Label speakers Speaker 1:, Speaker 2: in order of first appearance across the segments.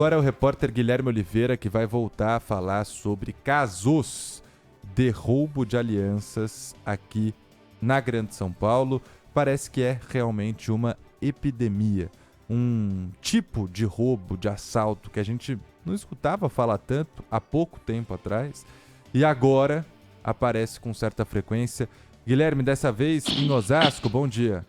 Speaker 1: Agora é o repórter Guilherme Oliveira que vai voltar a falar sobre casos de roubo de alianças aqui na Grande São Paulo. Parece que é realmente uma epidemia, um tipo de roubo, de assalto que a gente não escutava falar tanto há pouco tempo atrás e agora aparece com certa frequência. Guilherme, dessa vez em Osasco, bom dia.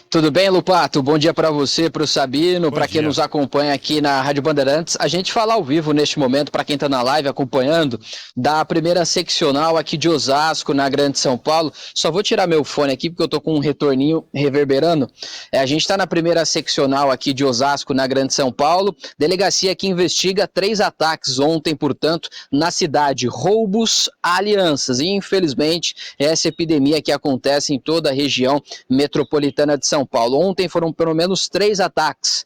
Speaker 2: Tudo bem, Lupato? Bom dia para você, para o Sabino, para quem
Speaker 1: dia.
Speaker 2: nos acompanha aqui na Rádio Bandeirantes. A gente fala ao vivo neste momento, para quem está na live acompanhando, da primeira seccional aqui de Osasco, na Grande São Paulo. Só vou tirar meu fone aqui, porque eu estou com um retorninho reverberando. A gente está na primeira seccional aqui de Osasco, na Grande São Paulo. Delegacia que investiga 3 ataques ontem, portanto, na cidade. Roubos a alianças. E, infelizmente, essa epidemia que acontece em toda a região metropolitana de São Paulo. Ontem foram pelo menos 3 ataques.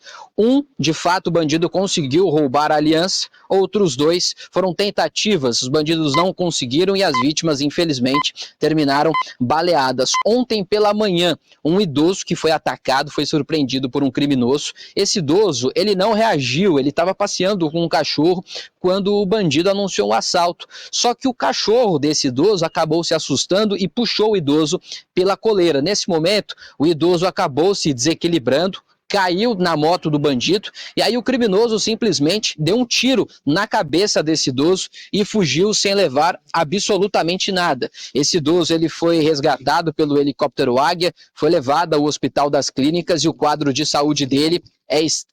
Speaker 2: De fato, o bandido conseguiu roubar a aliança. Outros 2 foram tentativas. Os bandidos não conseguiram e as vítimas, infelizmente, terminaram baleadas. Ontem pela manhã, um idoso que foi atacado, foi surpreendido por um criminoso. Esse idoso, ele não reagiu, ele estava passeando com um cachorro quando o bandido anunciou um assalto. Só que o cachorro desse idoso acabou se assustando e puxou o idoso pela coleira. Nesse momento, o idoso acabou se desequilibrando, caiu na moto do bandido e aí o criminoso simplesmente deu um tiro na cabeça desse idoso e fugiu sem levar absolutamente nada. Esse idoso ele foi resgatado pelo helicóptero Águia, foi levado ao Hospital das Clínicas e o quadro de saúde dele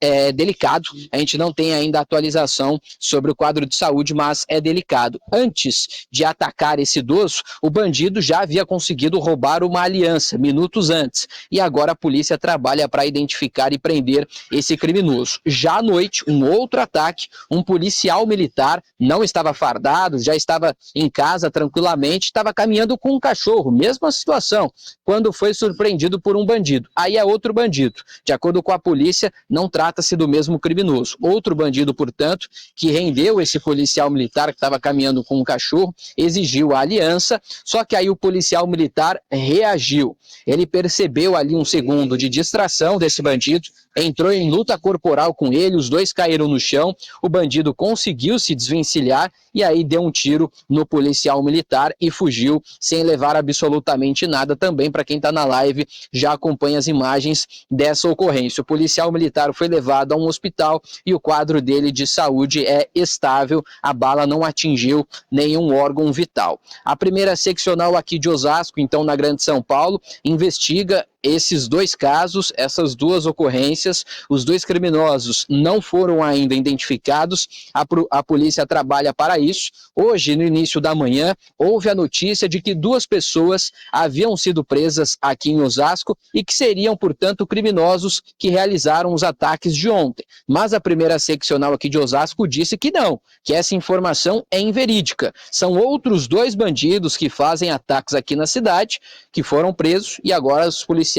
Speaker 2: é delicado. A gente não tem ainda atualização sobre o quadro de saúde, mas é delicado. Antes de atacar esse idoso, o bandido já havia conseguido roubar uma aliança minutos antes e agora a polícia trabalha para identificar e prender esse criminoso. Já à noite, um outro ataque, um policial militar não estava fardado, já estava em casa tranquilamente, estava caminhando com um cachorro, mesma situação, quando foi surpreendido por um bandido. Aí é outro bandido. De acordo com a polícia, não trata-se do mesmo criminoso. Outro bandido, portanto, que rendeu esse policial militar que estava caminhando com um cachorro, exigiu a aliança, só que aí o policial militar reagiu. Ele percebeu ali um segundo de distração desse bandido, entrou em luta corporal com ele, os dois caíram no chão, o bandido conseguiu se desvencilhar e aí deu um tiro no policial militar e fugiu sem levar absolutamente nada. Também, para quem está na live, já acompanha as imagens dessa ocorrência. O policial militar foi levado a um hospital e o quadro dele de saúde é estável, a bala não atingiu nenhum órgão vital. A primeira seccional aqui de Osasco, então na Grande São Paulo, investiga esses 2 casos, essas 2 ocorrências. Os 2 criminosos não foram ainda identificados, a polícia trabalha para isso. Hoje, no início da manhã, houve a notícia de que 2 pessoas haviam sido presas aqui em Osasco e que seriam, portanto, criminosos que realizaram os ataques de ontem. Mas a primeira seccional aqui de Osasco disse que não, que essa informação é inverídica. São outros 2 bandidos que fazem ataques aqui na cidade, que foram presos e agora os policiais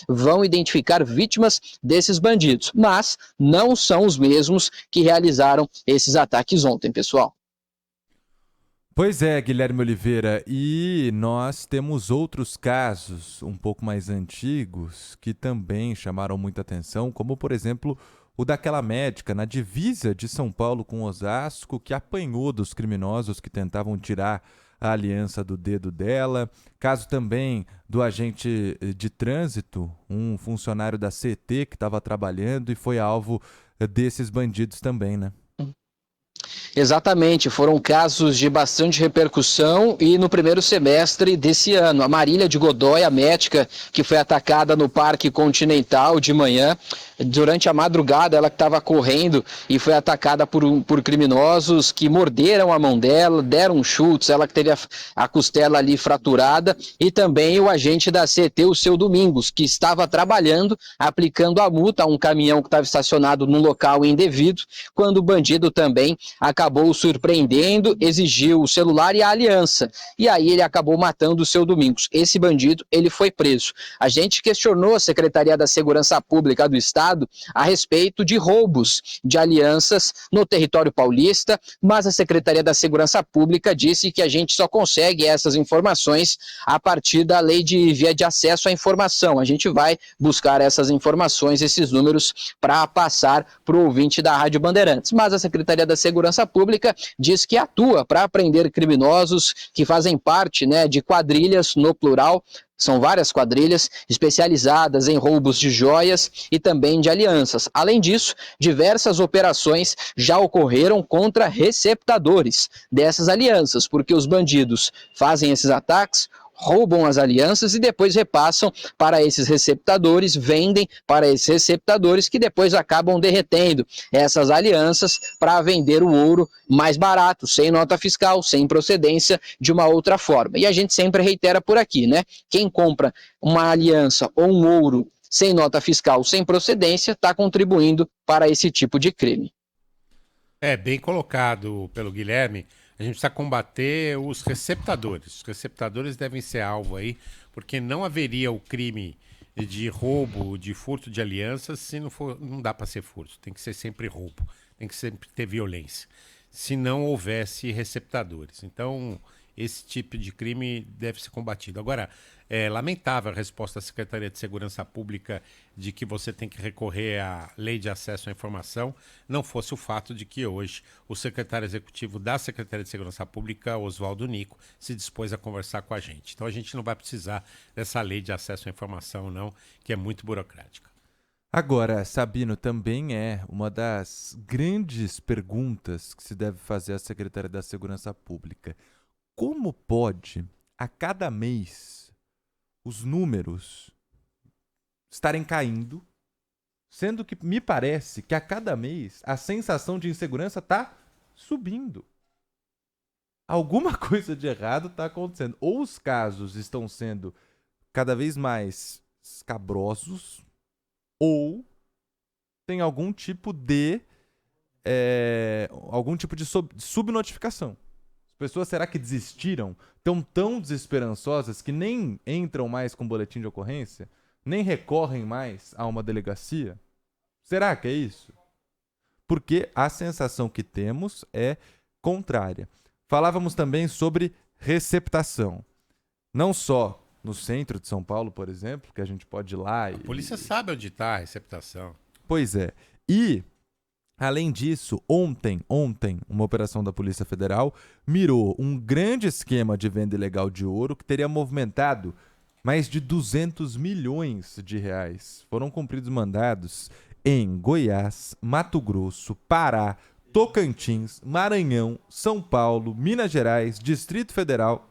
Speaker 2: vão identificar vítimas desses bandidos, mas não são os mesmos que realizaram esses ataques ontem, pessoal.
Speaker 1: Pois é, Guilherme Oliveira, e nós temos outros casos um pouco mais antigos que também chamaram muita atenção, como por exemplo o daquela médica na divisa de São Paulo com Osasco que apanhou dos criminosos que tentavam tirar a aliança do dedo dela. Caso também do agente de trânsito, um funcionário da CT que estava trabalhando e foi alvo desses bandidos também, né?
Speaker 2: Exatamente, foram casos de bastante repercussão e no primeiro semestre desse ano. A Marília de Godoy, a médica que foi atacada no Parque Continental de manhã, durante a madrugada ela estava correndo e foi atacada por criminosos que morderam a mão dela, deram chutes, ela que teve a costela ali fraturada, e também o agente da CT, o seu Domingos, que estava trabalhando, aplicando a multa a um caminhão que estava estacionado num local indevido, quando o bandido também acabou surpreendendo, exigiu o celular e a aliança, e aí ele acabou matando o seu Domingos. Esse bandido, ele foi preso. A gente questionou a Secretaria da Segurança Pública do Estado apurado a respeito de roubos de alianças no território paulista, mas a Secretaria da Segurança Pública disse que a gente só consegue essas informações a partir da lei de via de acesso à informação. A gente vai buscar essas informações, esses números, para passar para o ouvinte da Rádio Bandeirantes. Mas a Secretaria da Segurança Pública diz que atua para prender criminosos que fazem parte, né, de quadrilhas, no plural. São várias quadrilhas especializadas em roubos de joias e também de alianças. Além disso, diversas operações já ocorreram contra receptadores dessas alianças, porque os bandidos fazem esses ataques, roubam as alianças e depois repassam para esses receptadores, vendem para esses receptadores que depois acabam derretendo essas alianças para vender o ouro mais barato, sem nota fiscal, sem procedência, de uma outra forma. E a gente sempre reitera por aqui, né? Quem compra uma aliança ou um ouro sem nota fiscal, sem procedência, está contribuindo para esse tipo de crime.
Speaker 3: Bem colocado pelo Guilherme. A gente precisa combater os receptadores. Os receptadores devem ser alvo aí, porque não haveria o crime de roubo, de furto de alianças, se não for, não dá para ser furto. Tem que ser sempre roubo, tem que sempre ter violência. Se não houvesse receptadores. Então, esse tipo de crime deve ser combatido. Agora, é lamentável a resposta da Secretaria de Segurança Pública de que você tem que recorrer à Lei de Acesso à Informação, não fosse o fato de que hoje o secretário executivo da Secretaria de Segurança Pública, Oswaldo Nico, se dispôs a conversar com a gente. Então a gente não vai precisar dessa Lei de Acesso à Informação, não, que é muito burocrática.
Speaker 1: Agora, Sabino, também é uma das grandes perguntas que se deve fazer à Secretaria da Segurança Pública. Como pode, a cada mês, os números estarem caindo, sendo que me parece que a cada mês a sensação de insegurança está subindo? Alguma coisa de errado está acontecendo. Ou os casos estão sendo cada vez mais escabrosos, ou tem algum tipo de subnotificação. As pessoas, será que desistiram? Estão tão desesperançosas que nem entram mais com boletim de ocorrência? Nem recorrem mais a uma delegacia? Será que é isso? Porque a sensação que temos é contrária. Falávamos também sobre receptação. Não só no centro de São Paulo, por exemplo, que a gente pode ir lá
Speaker 3: A polícia sabe onde está a receptação.
Speaker 1: Pois é. E, além disso, ontem, uma operação da Polícia Federal mirou um grande esquema de venda ilegal de ouro que teria movimentado mais de 200 milhões de reais. Foram cumpridos mandados em Goiás, Mato Grosso, Pará, Tocantins, Maranhão, São Paulo, Minas Gerais, Distrito Federal.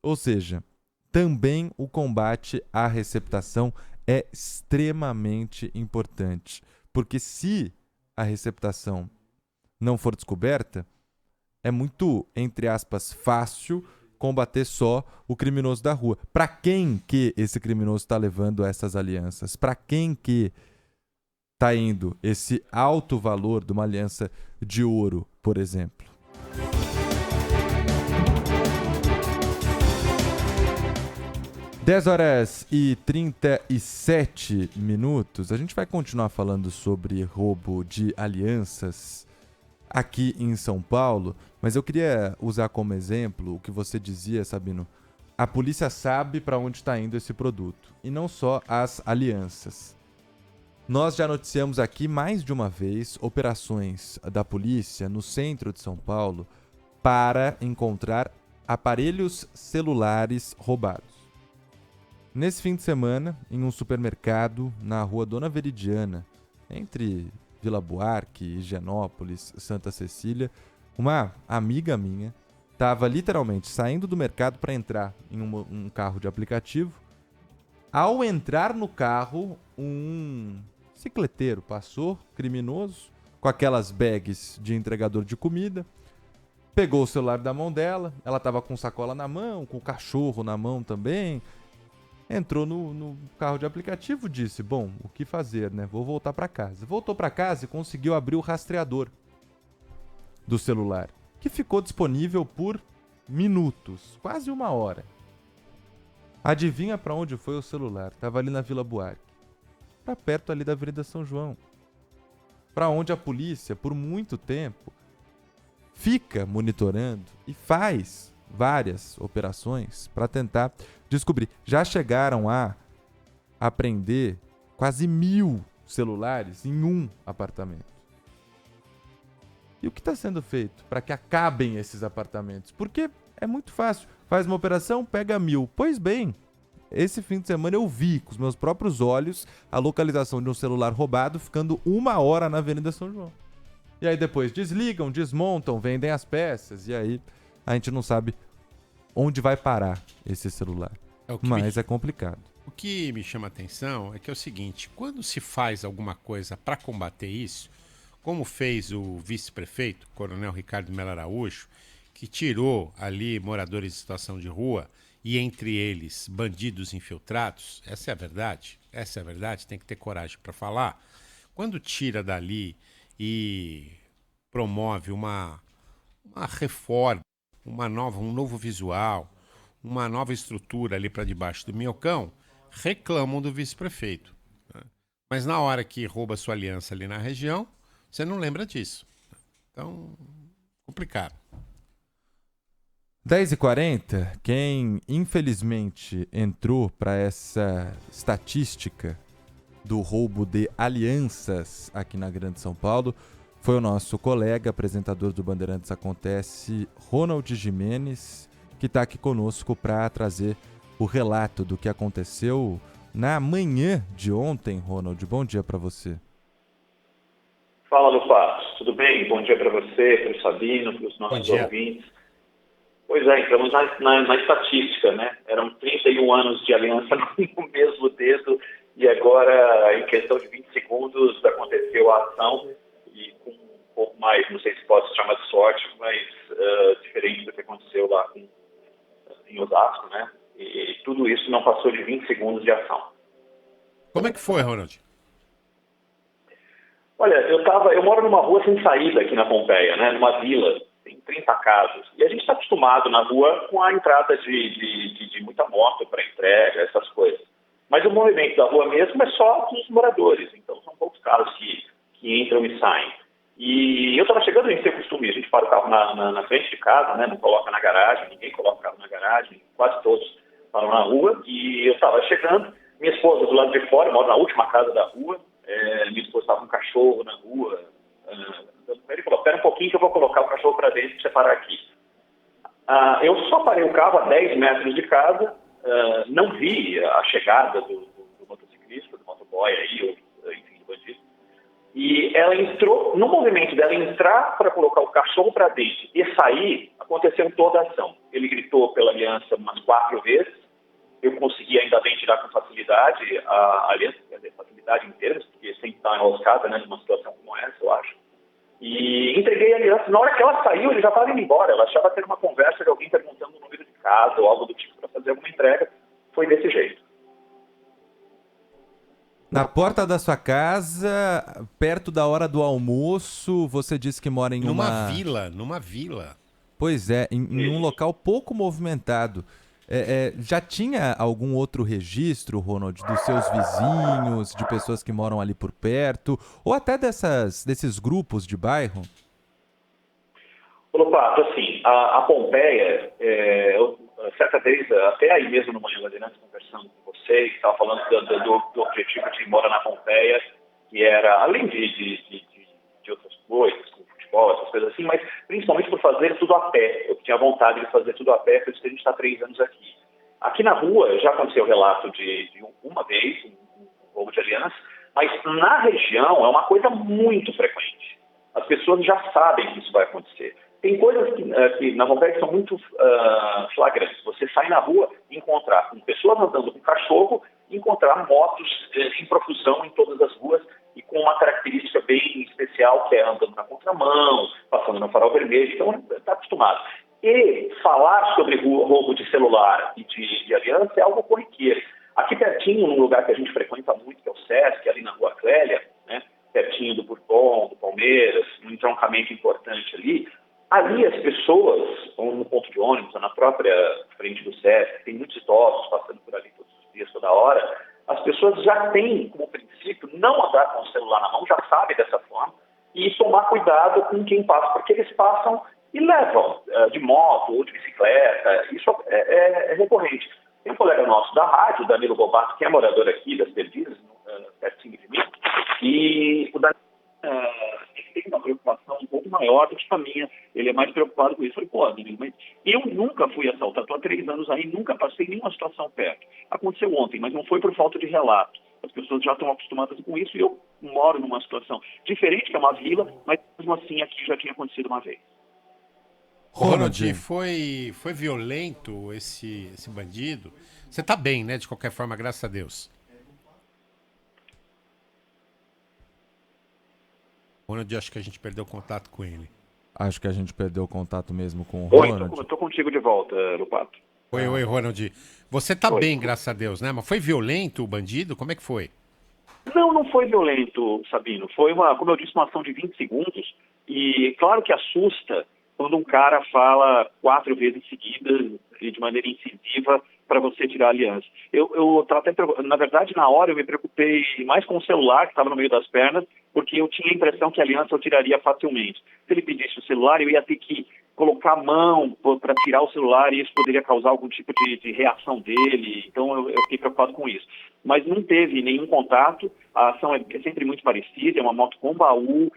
Speaker 1: Ou seja, também o combate à receptação é extremamente importante. Porque se a receptação não for descoberta, é muito, entre aspas, fácil combater só o criminoso da rua. Para quem que esse criminoso está levando essas alianças? Para quem que está indo esse alto valor de uma aliança de ouro, por exemplo? (10 horas e 37 minutos). A gente vai continuar falando sobre roubo de alianças aqui em São Paulo, mas eu queria usar como exemplo o que você dizia, Sabino. A polícia sabe para onde está indo esse produto, e não só as alianças. Nós já noticiamos aqui mais de uma vez operações da polícia no centro de São Paulo para encontrar aparelhos celulares roubados. Nesse fim de semana, em um supermercado na rua Dona Veridiana, entre Vila Buarque, Higienópolis, Santa Cecília, uma amiga minha estava literalmente saindo do mercado para entrar em um carro de aplicativo. Ao entrar no carro, um cicleteiro passou, criminoso, com aquelas bags de entregador de comida, pegou o celular da mão dela, ela estava com sacola na mão, com o cachorro na mão também. Entrou no carro de aplicativo, disse, bom, o que fazer, né? Vou voltar para casa. Voltou para casa e conseguiu abrir o rastreador do celular, que ficou disponível por minutos, quase 1 hora. Adivinha para onde foi o celular? Tava ali na Vila Buarque. para perto ali da Avenida São João, para onde a polícia, por muito tempo, fica monitorando e faz várias operações para tentar descobrir. Já chegaram a apreender quase 1.000 celulares em um apartamento. E o que está sendo feito para que acabem esses apartamentos? Porque é muito fácil. Faz uma operação, pega 1.000. Pois bem, esse fim de semana eu vi com os meus próprios olhos a localização de um celular roubado ficando 1 hora na Avenida São João. E aí depois desligam, desmontam, vendem as peças. E aí a gente não sabe onde vai parar esse celular. Mas é complicado.
Speaker 3: O que me chama a atenção é que é o seguinte, quando se faz alguma coisa para combater isso, como fez o vice-prefeito, Coronel Ricardo Mello Araújo, que tirou ali moradores em situação de rua e entre eles bandidos infiltrados, essa é a verdade, tem que ter coragem para falar. Quando tira dali e promove uma reforma, um novo visual, uma nova estrutura ali para debaixo do minhocão, reclamam do vice-prefeito. Né? Mas na hora que rouba sua aliança ali na região, você não lembra disso. Então, complicado.
Speaker 1: 10h40, quem infelizmente entrou para essa estatística do roubo de alianças aqui na Grande São Paulo foi o nosso colega, apresentador do Bandeirantes Acontece, Ronald Gimenez, que está aqui conosco para trazer o relato do que aconteceu na manhã de ontem. Ronald, bom dia para você.
Speaker 4: Fala, Lupato. Tudo bem? Bom dia para você, para o Sabino, para os nossos ouvintes. Pois é, entramos na estatística, né? Eram 31 anos de aliança no mesmo dedo e agora, em questão de 20 segundos, aconteceu a ação e com um pouco mais, não sei se pode se chamar de sorte, mas diferente do que aconteceu lá em Osasco, né? E tudo isso não passou de 20 segundos de ação.
Speaker 3: Como é que foi, Ronald?
Speaker 4: Olha, eu moro numa rua sem saída aqui na Pompeia, né? Numa vila, tem 30 casas. E a gente está acostumado na rua com a entrada de muita moto para entrega, essas coisas. Mas o movimento da rua mesmo é só dos moradores. Então são poucos carros que entram e saem. E eu estava chegando em seu costume, a gente para o carro na frente de casa, né? Não coloca na garagem, ninguém coloca o carro na garagem, quase todos param na rua. E eu estava chegando, minha esposa do lado de fora, eu moro na última casa da rua. Minha esposa estava com um cachorro na rua. Ele falou, espera um pouquinho que eu vou colocar o cachorro para dentro para você parar aqui. Eu só parei o carro a 10 metros de casa, não vi a chegada do motociclista, do motoboy aí, ou enfim, do bandido. E ela entrou, no movimento dela entrar para colocar o cachorro para dentro e sair, aconteceu toda a ação. Ele gritou pela aliança umas 4 vezes. Eu consegui ainda bem tirar com facilidade a aliança, quer dizer, facilidade em termos, porque sempre está enroscada, né, numa situação como essa, eu acho. E entreguei a aliança. Na hora que ela saiu, ele já estava indo embora. Ela achava que era uma conversa de alguém perguntando o número de casa ou algo do tipo para fazer alguma entrega. Foi desse jeito.
Speaker 1: Na porta da sua casa, perto da hora do almoço, você disse que mora em
Speaker 3: Numa vila.
Speaker 1: Pois é, em um local pouco movimentado. Já tinha algum outro registro, Ronald, dos seus vizinhos, de pessoas que moram ali por perto, ou até desses grupos de bairro?
Speaker 4: Lopato, assim, a Pompeia, certa vez, até aí mesmo no Manhã Bandeirantes, conversando com vocês, estava falando do objetivo de morar na Pompeia, que era, além de outras coisas, como futebol, essas coisas assim, mas principalmente por fazer tudo a pé. Eu tinha vontade de fazer tudo a pé, por isso que a gente está 3 anos aqui. Aqui na rua já aconteceu o relato de uma vez, um roubo de aliança, mas na região é uma coisa muito frequente. As pessoas já sabem que isso vai acontecer. Tem coisas que na Pompeia que são muito flagrantes. Você sai na rua e encontrar pessoas andando com cachorro, encontrar motos em profusão em todas as ruas e com uma característica bem especial, que é andando na contramão, passando no farol vermelho. Então, está acostumado. E falar sobre roubo de celular e de aliança é algo corriqueiro. Aqui pertinho, num lugar que a gente frequenta muito, que é o Sesc, ali na Rua Clélia, né, pertinho do Bourbon, do Palmeiras, um entroncamento importante ali as pessoas, ou no ponto de ônibus, ou na própria frente do Sesc, tem muitos idosos passando por ali todos os dias, toda hora, as pessoas já têm, como princípio, não andar com o celular na mão, já sabem dessa forma, e tomar cuidado com quem passa, porque eles passam e levam de moto ou de bicicleta. Isso é recorrente. Tem um colega nosso da rádio, Danilo Bobato, que é morador aqui das Perdizes, pertinho de mim, e o Danilo tem uma preocupação um pouco maior do que a minha. Ele é mais preocupado com isso. Eu falei, pô, Danilo, mas eu nunca fui assaltado. Estou há 3 anos aí, nunca passei nenhuma situação perto. Aconteceu ontem, mas não foi por falta de relato. As pessoas já estão acostumadas com isso e eu moro numa situação diferente, que é uma vila, mas mesmo assim aqui já tinha acontecido uma vez.
Speaker 3: Ronald, foi violento esse bandido? Você tá bem, né? De qualquer forma, graças a Deus. Ronald, acho que a gente perdeu contato com ele.
Speaker 1: Acho que a gente perdeu o contato mesmo com o
Speaker 4: Oi,
Speaker 1: Ronald.
Speaker 4: estou contigo de volta, Lupato.
Speaker 3: Oi, Ronald. Você tá
Speaker 4: Oi.
Speaker 3: bem, graças a Deus, né? Mas foi violento o bandido? Como é que foi?
Speaker 4: Não foi violento, Sabino. Foi, como eu disse, uma ação de 20 segundos. E claro que assusta quando um cara fala 4 vezes seguidas e de maneira incisiva para você tirar a aliança. Eu tava até, na verdade, na hora eu me preocupei mais com o celular que estava no meio das pernas, porque eu tinha a impressão que a aliança eu tiraria facilmente. Se ele pedisse o celular, eu ia ter que colocar a mão para tirar o celular e isso poderia causar algum tipo de reação dele. Então eu fiquei preocupado com isso. Mas não teve nenhum contato, a ação é sempre muito parecida, é uma moto com baú,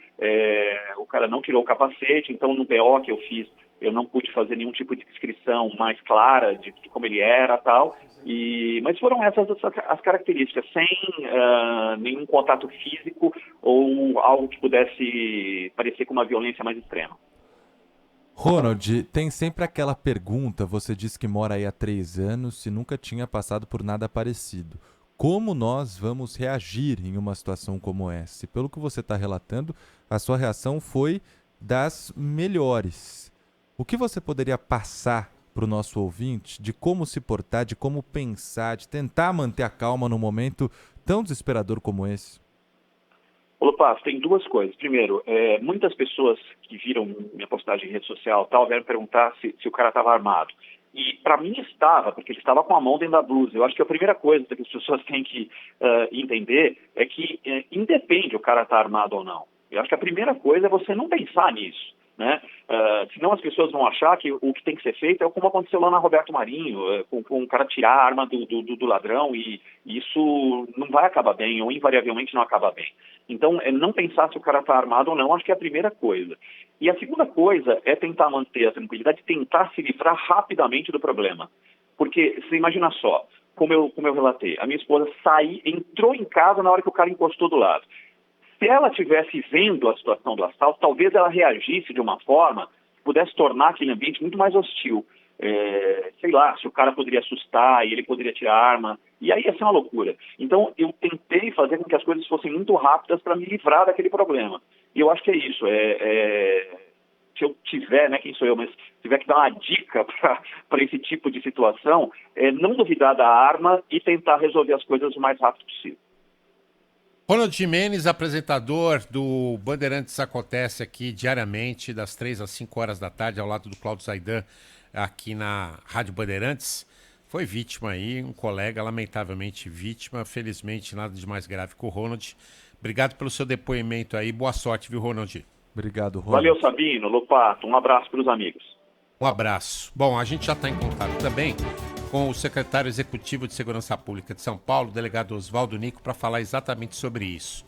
Speaker 4: o cara não tirou o capacete, então no BO que eu fiz, eu não pude fazer nenhum tipo de descrição mais clara de como ele era e tal, mas foram essas as características, sem nenhum contato físico ou algo que pudesse parecer com uma violência mais extrema.
Speaker 1: Ronald, tem sempre aquela pergunta, você disse que mora aí há 3 anos e nunca tinha passado por nada parecido. Como nós vamos reagir em uma situação como essa? E pelo que você está relatando, a sua reação foi das melhores. O que você poderia passar para o nosso ouvinte de como se portar, de como pensar, de tentar manter a calma num momento tão desesperador como esse?
Speaker 4: Ô, Lupato, tem 2 coisas. Primeiro, muitas pessoas que viram minha postagem em rede social vieram perguntar se o cara estava armado. E para mim estava, porque ele estava com a mão dentro da blusa. Eu acho que a primeira coisa que as pessoas têm que entender é que independe o cara estar armado ou não. Eu acho que a primeira coisa é você não pensar nisso, né? Senão as pessoas vão achar que o que tem que ser feito é como aconteceu lá na Roberto Marinho, com o cara tirar a arma do ladrão e isso não vai acabar bem, ou invariavelmente não acaba bem. Então, não pensar se o cara está armado ou não, acho que é a primeira coisa. E a segunda coisa é tentar manter a tranquilidade, tentar se livrar rapidamente do problema. Porque, você imagina só, como eu relatei, a minha esposa entrou em casa na hora que o cara encostou do lado. Se ela estivesse vendo a situação do assalto, talvez ela reagisse de uma forma que pudesse tornar aquele ambiente muito mais hostil. Sei lá, se o cara poderia assustar e ele poderia tirar a arma, e aí ia ser uma loucura. Então, eu tentei fazer com que as coisas fossem muito rápidas para me livrar daquele problema. E eu acho que é isso. Se eu tiver, né, quem sou eu, mas tiver que dar uma dica para esse tipo de situação, não duvidar da arma e tentar resolver as coisas o mais rápido possível.
Speaker 3: Ronald Gimenez, apresentador do Bandeirantes Acontece aqui diariamente, das 3 às 5 horas da tarde, ao lado do Cláudio Zaidan, aqui na Rádio Bandeirantes. Foi vítima aí, um colega lamentavelmente vítima, felizmente nada de mais grave que o Ronald. Obrigado pelo seu depoimento aí, boa sorte, viu, Ronald?
Speaker 1: Obrigado, Ronald.
Speaker 4: Valeu, Sabino, Lupato, um abraço para os amigos.
Speaker 3: Um abraço. Bom, a gente já está em contato também com o secretário executivo de Segurança Pública de São Paulo, o delegado Oswaldo Nico, para falar exatamente sobre isso.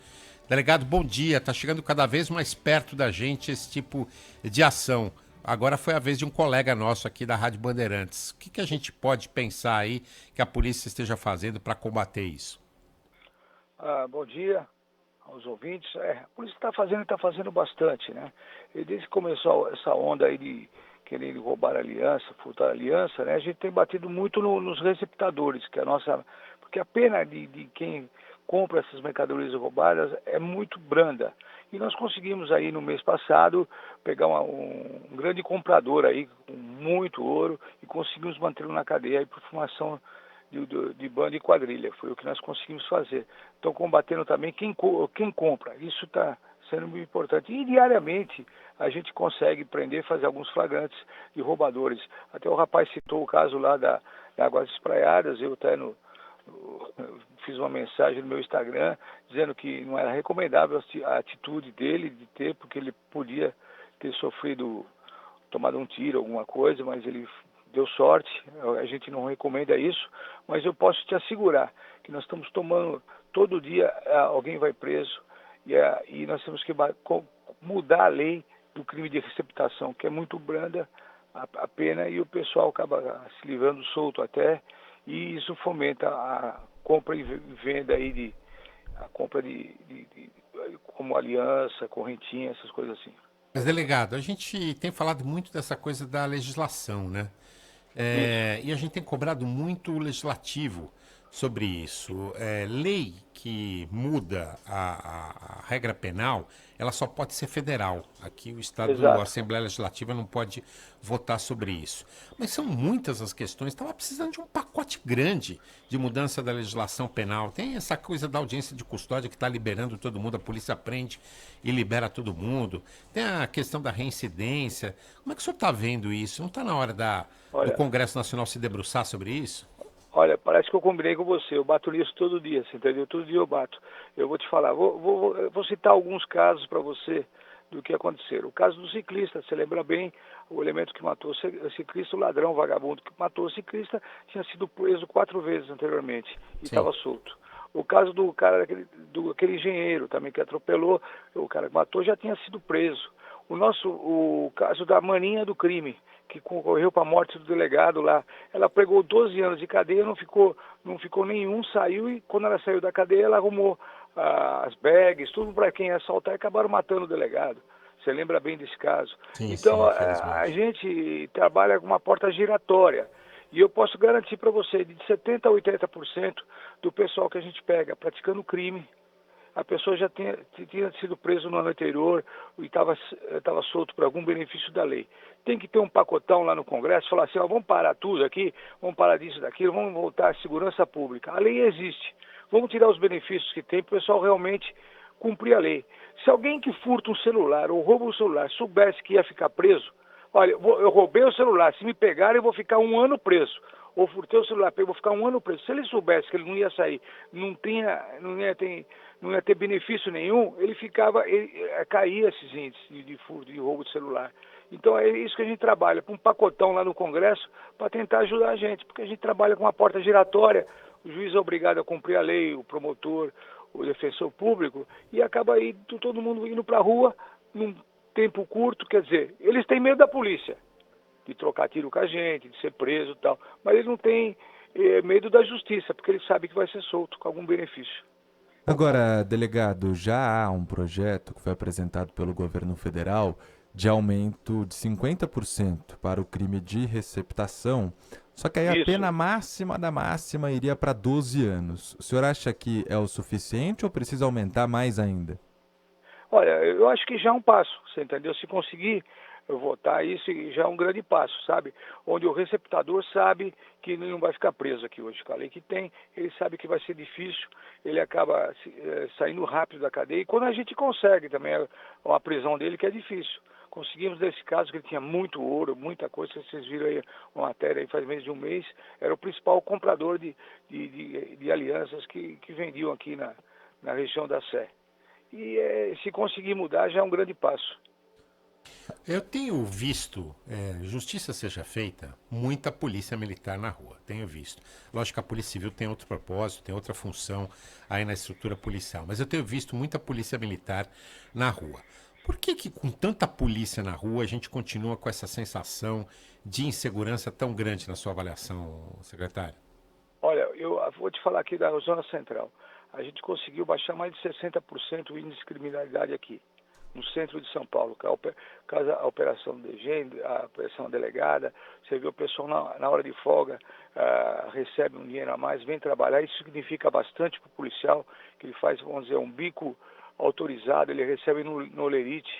Speaker 3: Delegado, bom dia. Está chegando cada vez mais perto da gente esse tipo de ação. Agora foi a vez de um colega nosso aqui da Rádio Bandeirantes. O que a gente pode pensar aí que a polícia esteja fazendo para combater isso?
Speaker 5: Bom dia aos ouvintes. A polícia está fazendo bastante, né? E desde que começou essa onda aí de querer roubar aliança, furtar aliança, né? A gente tem batido muito nos receptadores, que porque a pena de quem compra essas mercadorias roubadas é muito branda. E nós conseguimos aí no mês passado pegar um grande comprador aí com muito ouro e conseguimos mantê-lo na cadeia aí por formação de banda e quadrilha. Foi o que nós conseguimos fazer. Estão combatendo também quem compra. Isso está sendo muito importante. E diariamente a gente consegue prender, fazer alguns flagrantes de roubadores. Até o rapaz citou o caso lá da Águas Espraiadas, eu até fiz uma mensagem no meu Instagram dizendo que não era recomendável a atitude dele de ter, porque ele podia ter tomado um tiro, alguma coisa, mas ele deu sorte. A gente não recomenda isso, mas eu posso te assegurar que nós estamos tomando, todo dia alguém vai preso, e nós temos que mudar a lei do crime de receptação, que é muito branda a pena, e o pessoal acaba se livrando solto até, e isso fomenta a compra e venda aí a compra como aliança, correntinha, essas coisas assim.
Speaker 3: Mas, delegado, a gente tem falado muito dessa coisa da legislação, né? E a gente tem cobrado muito o legislativo sobre isso. Lei que muda a regra penal, ela só pode ser federal. Aqui o Estado,
Speaker 5: Exato.
Speaker 3: a Assembleia Legislativa não pode votar sobre isso. Mas são muitas as questões. Estava precisando de um pacote grande de mudança da legislação penal. Tem essa coisa da audiência de custódia que está liberando todo mundo, a polícia prende e libera todo mundo. Tem a questão da reincidência. Como é que o senhor está vendo isso? Não está na hora do Congresso Nacional se debruçar sobre isso?
Speaker 5: Olha, parece que eu combinei com você, eu bato nisso todo dia, você entendeu? Todo dia eu bato. Eu vou te falar, vou citar alguns casos para você do que aconteceram. O caso do ciclista, você lembra bem, o elemento que matou o ciclista, o ladrão, o vagabundo que matou o ciclista, tinha sido preso 4 vezes anteriormente e estava solto. O caso do cara, aquele engenheiro também que atropelou, o cara que matou já tinha sido preso. O caso da maninha do crime, que concorreu para a morte do delegado lá, ela pegou 12 anos de cadeia, não ficou nenhum, saiu, e quando ela saiu da cadeia, ela arrumou as bags, tudo para quem ia assaltar, e acabaram matando o delegado. Você lembra bem desse caso?
Speaker 3: Sim,
Speaker 5: então,
Speaker 3: sim,
Speaker 5: a gente trabalha com uma porta giratória, e eu posso garantir para você, de 70% a 80% do pessoal que a gente pega praticando crime, a pessoa já tinha sido preso no ano anterior e estava solto por algum benefício da lei. Tem que ter um pacotão lá no Congresso, falar assim, vamos parar tudo aqui, vamos parar disso, daquilo, vamos voltar à segurança pública. A lei existe. Vamos tirar os benefícios que tem para o pessoal realmente cumprir a lei. Se alguém que furta um celular ou rouba um celular soubesse que ia ficar preso, olha, eu roubei o celular, se me pegarem eu vou ficar 1 ano preso. Ou furtei o celular, vou ficar 1 ano preso. Se ele soubesse que ele não ia sair, não ia ter benefício nenhum, caía esses índices de furto, de roubo de celular. Então é isso que a gente trabalha, com um pacotão lá no Congresso, para tentar ajudar a gente, porque a gente trabalha com uma porta giratória, o juiz é obrigado a cumprir a lei, o promotor, o defensor público, e acaba aí todo mundo indo para a rua num tempo curto, quer dizer, eles têm medo da polícia, de trocar tiro com a gente, de ser preso e tal, mas eles não têm medo da justiça, porque eles sabem que vai ser solto com algum benefício.
Speaker 1: Agora, delegado, já há um projeto que foi apresentado pelo governo federal de aumento de 50% para o crime de receptação, só que aí a pena máxima da máxima iria para 12 anos. O senhor acha que é o suficiente ou precisa aumentar mais ainda?
Speaker 5: Olha, eu acho que já é um passo, você entendeu? Se conseguir votar isso, já é um grande passo, sabe? Onde o receptador sabe que ele não vai ficar preso aqui hoje. Com a lei que tem, ele sabe que vai ser difícil, ele acaba saindo rápido da cadeia. E quando a gente consegue também a prisão dele, que é difícil. Conseguimos nesse caso, que ele tinha muito ouro, muita coisa, vocês viram aí uma matéria aí faz menos de um mês, era o principal comprador de alianças que vendiam aqui na região da Sé. E se conseguir mudar, já é um grande passo.
Speaker 3: Eu tenho visto, justiça seja feita, muita polícia militar na rua. Tenho visto. Lógico que a Polícia Civil tem outro propósito, tem outra função aí na estrutura policial. Mas eu tenho visto muita polícia militar na rua. Por que com tanta polícia na rua a gente continua com essa sensação de insegurança tão grande na sua avaliação, secretário?
Speaker 5: Olha, eu vou te falar aqui da Zona Central. A gente conseguiu baixar mais de 60% o índice de criminalidade aqui, no centro de São Paulo. A operação DG, a operação delegada, você vê o pessoal na hora de folga, recebe um dinheiro a mais, vem trabalhar. Isso significa bastante para o policial, que ele faz, vamos dizer, um bico autorizado, ele recebe no Lerite,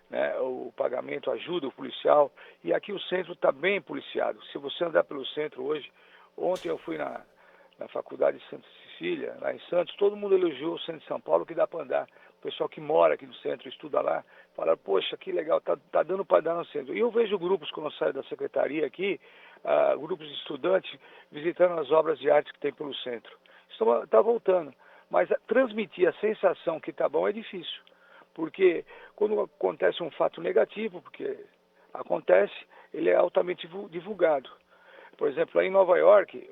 Speaker 5: né, o pagamento ajuda o policial. E aqui o centro está bem policiado. Se você andar pelo centro hoje, ontem eu fui na faculdade de Santa Cecília, lá em Santos, todo mundo elogiou o centro de São Paulo, que dá para andar. O pessoal que mora aqui no centro, estuda lá, fala, poxa, que legal, tá dando para andar no centro. E eu vejo grupos, quando eu saio da secretaria aqui, grupos de estudantes visitando as obras de arte que tem pelo centro. está voltando. Mas transmitir a sensação que está bom é difícil. Porque quando acontece um fato negativo, porque acontece, ele é altamente divulgado. Por exemplo, lá em Nova York,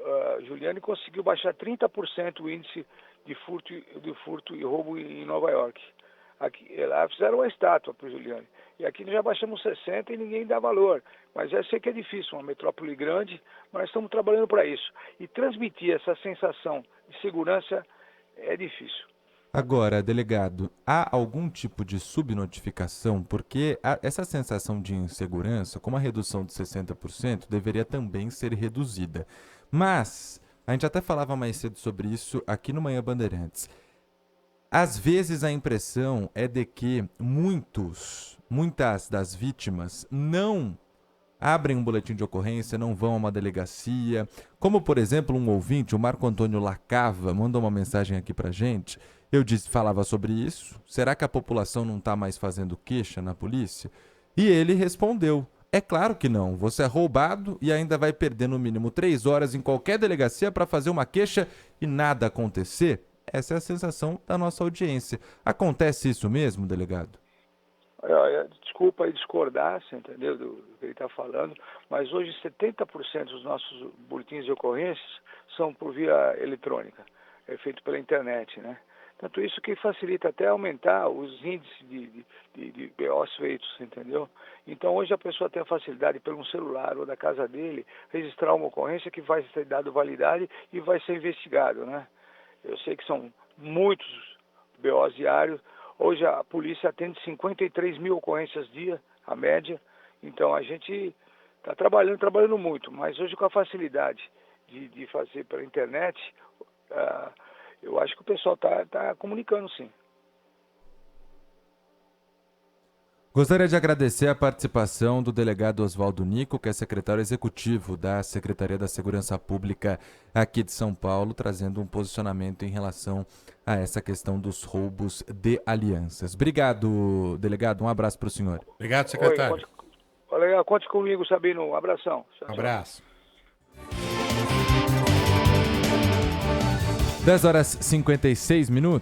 Speaker 5: Giuliani conseguiu baixar 30% o índice de furto e roubo em Nova York. Aqui, lá fizeram uma estátua para o Giuliani. E aqui nós já baixamos 60% e ninguém dá valor. Mas eu sei que é difícil, uma metrópole grande, mas nós estamos trabalhando para isso. E transmitir essa sensação de segurança é difícil.
Speaker 1: Agora, delegado, há algum tipo de subnotificação? Porque essa sensação de insegurança, como a redução de 60%, deveria também ser reduzida. Mas, a gente até falava mais cedo sobre isso aqui no Manhã Bandeirantes. Às vezes a impressão é de que muitas das vítimas não abrem um boletim de ocorrência, não vão a uma delegacia. Como, por exemplo, um ouvinte, o Marco Antônio Lacava, mandou uma mensagem aqui pra gente. Falava sobre isso. Será que a população não está mais fazendo queixa na polícia? E ele respondeu: é claro que não. Você é roubado e ainda vai perder no mínimo 3 horas em qualquer delegacia para fazer uma queixa e nada acontecer? Essa é a sensação da nossa audiência. Acontece isso mesmo, delegado?
Speaker 5: Desculpa aí discordar, você entendeu, do que ele está falando, mas hoje 70% dos nossos boletins de ocorrências são por via eletrônica, é feito pela internet, né? Tanto isso que facilita até aumentar os índices de BOs feitos, entendeu? Então hoje a pessoa tem a facilidade pelo celular ou da casa dele registrar uma ocorrência que vai ser dado validade e vai ser investigado, né? Eu sei que são muitos BOs diários. Hoje a polícia atende 53 mil ocorrências dia, a média. Então a gente está trabalhando muito, mas hoje com a facilidade de fazer pela internet, eu acho que o pessoal está comunicando, sim.
Speaker 1: Gostaria de agradecer a participação do delegado Oswaldo Nico, que é secretário executivo da Secretaria da Segurança Pública aqui de São Paulo, trazendo um posicionamento em relação a essa questão dos roubos de alianças. Obrigado, delegado. Um abraço para o senhor.
Speaker 3: Obrigado, secretário.
Speaker 5: Conte comigo, Sabino. Um abração.
Speaker 3: Um abraço.
Speaker 1: 10 horas e 56 minutos.